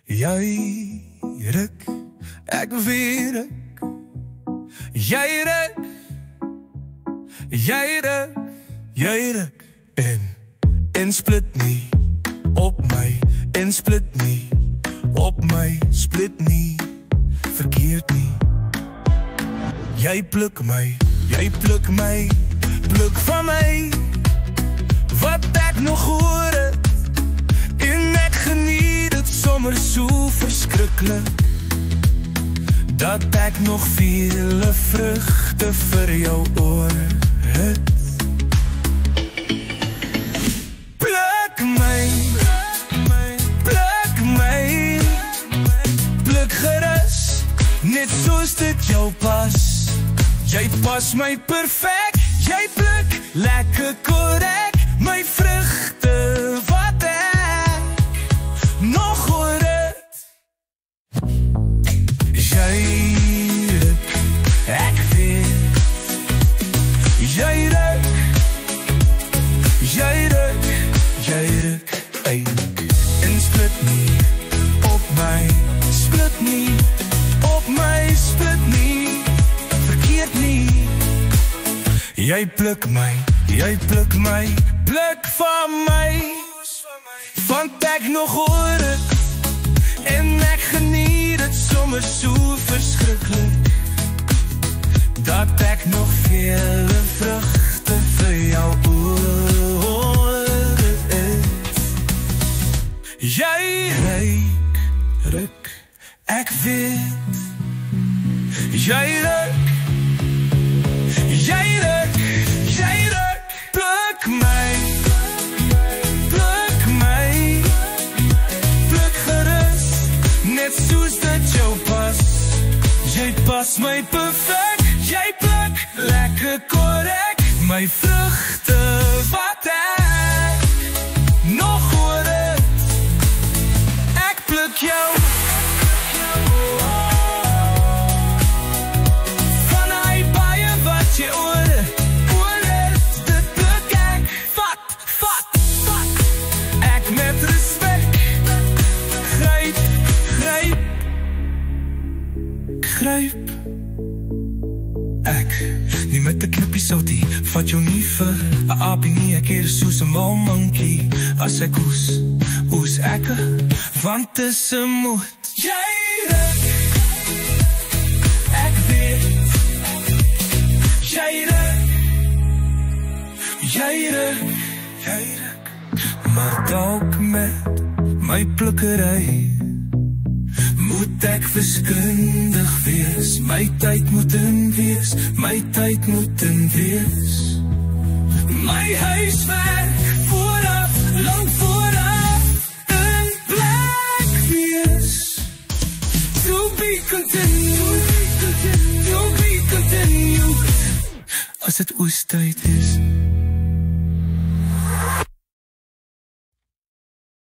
Jy ruk, ek weer ruk. Jy ruk, jy ruk, jy ruk. En split nie op my, en split nie op my, split nie verkeerd nie. Jy pluk my, pluk van my wat ek nog hoor het. En ek geniet het sommer so verskriklik dat ek nog vele vrugte vir jou oor het. Pluk my, pluk gerus, net soos dit jou pas. Jy pas my perfect, jy pluk lekker korrek my vrugte wat ek nog hoor het. Jy ruk, ek weet. Jy ruk, jy ruk, jy ruk, en split nie op my, split nie op my, split nie verkeerd nie. Jy pluk my, pluk van my want ek nog hoor het. En ek geniet het sommer so verskriklik dat ek nog vele vrugte vir jou oor het. Jy ruk, ek weet. Jy ruk, jy ruk, jy ruk, pluk my, pluk gerus, net soos dit jou pas. Jy pas my perfect, jy pluk lekker korrek my vrugte wat ek nog hoor het. Ek pluk jou van hy baie wat jy oor het, dit pluk ek, vat, ek met respect gryp ek, nie met die knippie soutie, vat jou nie vir 'n aapie nie, ek hier soos 'n mal monkey. As ek hoes ek, want is 'n moed. Jy ruk, ek weet. Jy ruk, jy ruk, maar dalk met my plukkery moet ek verskundig wees. My tyd moet in wees, my tyd moet in wees. My huiswerk vooraf, lang vooraf in plek wees. To be continued, to be continued. As het oestyd is